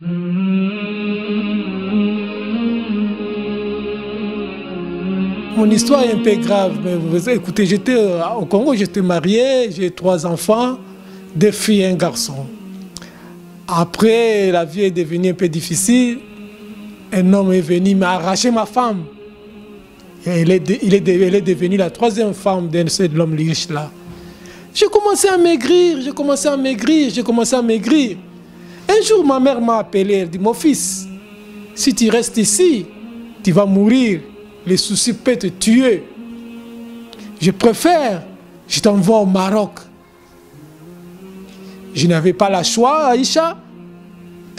Mon histoire est un peu grave, mais vous écoutez, j'étais au Congo, j'étais marié, j'ai 3 enfants, 2 filles et un garçon. Après, la vie est devenue un peu difficile. Un homme est venu m'arracher ma femme. Et elle est devenue la 3e femme de l'homme riche-là. J'ai commencé à maigrir, j'ai commencé à maigrir, j'ai commencé à maigrir. Un jour, ma mère m'a appelé, elle dit, mon fils, si tu restes ici, tu vas mourir. Les soucis peuvent te tuer. Je préfère, je t'envoie au Maroc. Je n'avais pas le choix, Aïcha.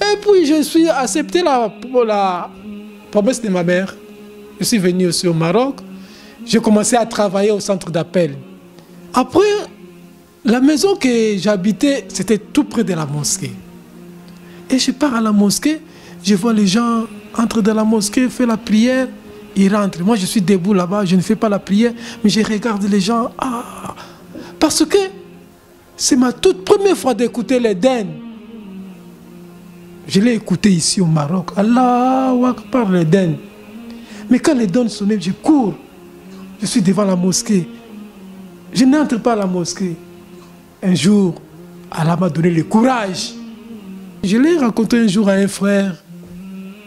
Et puis, je suis accepté la promesse de ma mère. Je suis venu aussi au Maroc. J'ai commencé à travailler au centre d'appel. Après, la maison que j'habitais, c'était tout près de la mosquée. Et je pars à la mosquée, je vois les gens entrer dans la mosquée, faire la prière, ils rentrent. Moi, je suis debout là-bas, je ne fais pas la prière, mais je regarde les gens. Ah, parce que c'est ma toute première fois d'écouter l'Éden. Je l'ai écouté ici au Maroc. Allahu Akbar, l'Éden. Mais quand l'Éden sonnait, je cours. Je suis devant la mosquée. Je n'entre pas à la mosquée. Un jour, Allah m'a donné le courage. Je l'ai raconté un jour à un frère.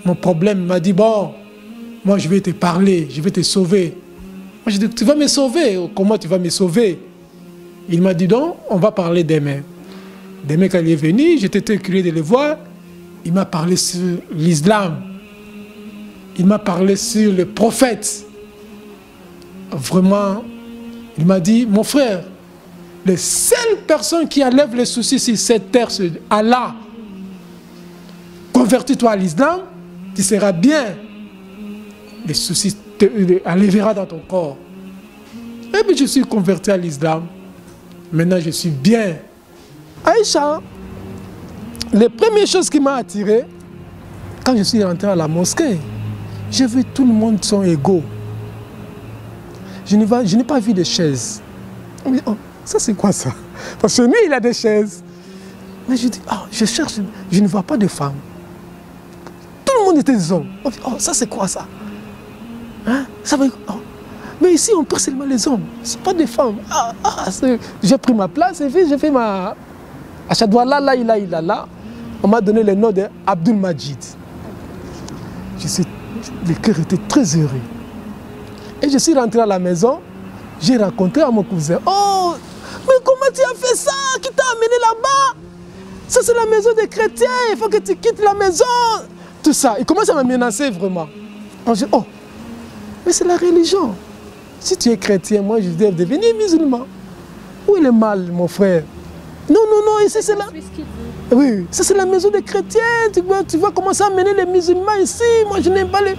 Mon problème, il m'a dit, bon, moi je vais te parler, je vais te sauver. Moi je dis, tu vas me sauver, comment tu vas me sauver? Il m'a dit, donc, on va parler demain. Demain, quand il est venu, j'étais curieux de le voir. Il m'a parlé sur l'islam. Il m'a parlé sur le prophète. Vraiment, il m'a dit, mon frère, les seules personnes qui enlèvent les soucis sur cette terre, c'est Allah. Convertis-toi à l'islam, tu seras bien. Les soucis enlèvera dans ton corps. Et puis je suis converti à l'islam. Maintenant je suis bien. Aïcha, les premières choses qui m'ont attiré, quand je suis rentré à la mosquée, j'ai vu tout le monde sont égaux. Je n'ai pas vu de chaises. Oh, ça c'est quoi ça? Parce que lui il a des chaises. Mais je dis, oh, je cherche, je ne vois pas de femmes. Tout le monde était des hommes. Oh, ça c'est quoi ça? Hein? Ça veut... oh. Mais ici on prend seulement les hommes, ce pas des femmes. J'ai pris ma place et puis j'ai fait ma... Achadouala, là, là. On m'a donné le nom d'Abdul Majid. Le cœur était très heureux. Et je suis rentré à la maison, j'ai raconté à mon cousin, oh, mais comment tu as fait ça? Qui t'a amené là-bas? Ça c'est la maison des chrétiens, il faut que tu quittes la maison. Tout ça, il commence à me menacer vraiment. Alors je dis, oh, mais c'est la religion. Si tu es chrétien, moi je dois devenir musulman. Où est le mal, mon frère? Non, ici c'est là. Oui, ça c'est la maison des chrétiens. Tu vas commencer à mener les musulmans ici. Moi je n'aime pas les...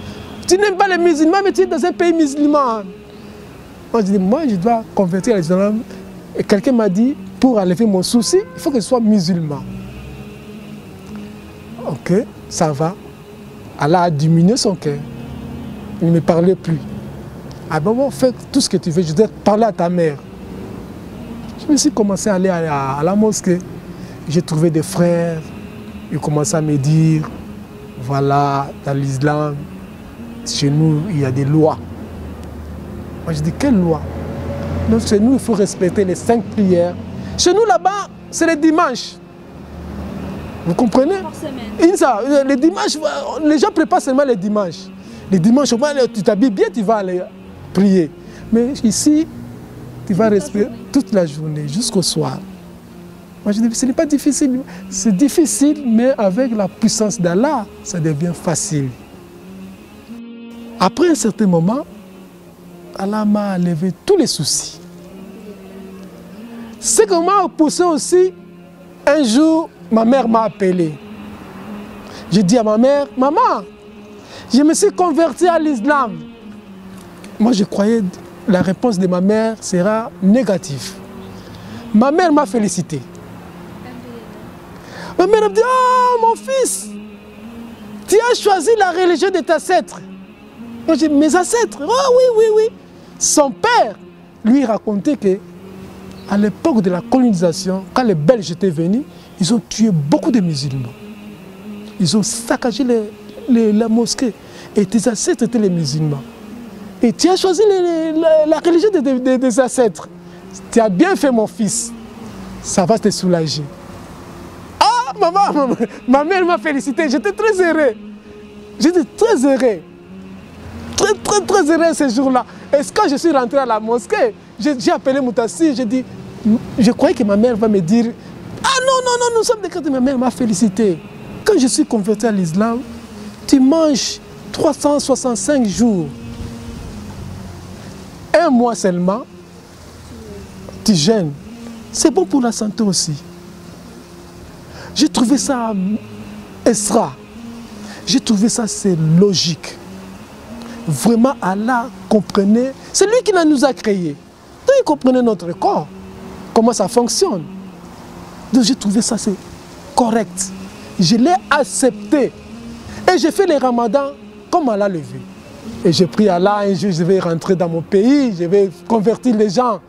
Tu n'aimes pas les musulmans, mais tu es dans un pays musulman. Moi je dis, moi je dois convertir à l'islam. Et quelqu'un m'a dit, pour enlever mon souci, il faut que je sois musulman. Ok, ça va. Allah a diminué son cœur. Il ne me parlait plus. Ah bon, fais tout ce que tu veux, je dois parler à ta mère. Je me suis commencé à aller à la mosquée. J'ai trouvé des frères. Ils commençaient à me dire, voilà, dans l'islam, chez nous, il y a des lois. Moi, je dis, quelle loi? Donc, chez nous, il faut respecter les 5 prières. Chez nous, là-bas, c'est les dimanches. Vous comprenez? Les dimanches, les gens préparent seulement les dimanches. Les dimanches, au moins, tu t'habilles bien, tu vas aller prier. Mais ici, tu vas respirer toute la journée, jusqu'au soir. Moi, je dis, ce n'est pas difficile. C'est difficile, mais avec la puissance d'Allah, ça devient facile. Après un certain moment, Allah m'a enlevé tous les soucis. Ce qui m'a poussé aussi, un jour, ma mère m'a appelé. J'ai dit à ma mère, maman, je me suis converti à l'islam. Moi, je croyais que la réponse de ma mère sera négative. Ma mère m'a félicité. Ma mère m'a dit, oh mon fils, tu as choisi la religion de tes ancêtres. Moi, j'ai dit, mes ancêtres, oh oui. Son père lui racontait qu'à l'époque de la colonisation, quand les Belges étaient venus, ils ont tué beaucoup de musulmans. Ils ont saccagé la mosquée. Et tes ancêtres étaient les musulmans. Et tu as choisi la religion des ancêtres. Tu as bien fait, mon fils. Ça va te soulager. Ah, maman, ma mère m'a félicité. J'étais très heureux. J'étais très heureux. Très heureux ce jour-là. Et quand je suis rentré à la mosquée, j'ai appelé Moutassi. J'ai dit, je croyais que ma mère va me dire, ah non, nous sommes des chrétiens. Ma mère m'a félicité. Quand je suis converti à l'islam, tu manges 365 jours. Un mois seulement, tu jeûnes. C'est bon pour la santé aussi. J'ai trouvé ça extra. J'ai trouvé ça, c'est logique. Vraiment, Allah comprenait. C'est lui qui nous a créés. Donc, il comprenait notre corps. Comment ça fonctionne. Donc, j'ai trouvé ça, c'est correct. Je l'ai accepté. Et j'ai fait les ramadans comme Allah le veut. Et j'ai pris Allah, un jour je vais rentrer dans mon pays, je vais convertir les gens.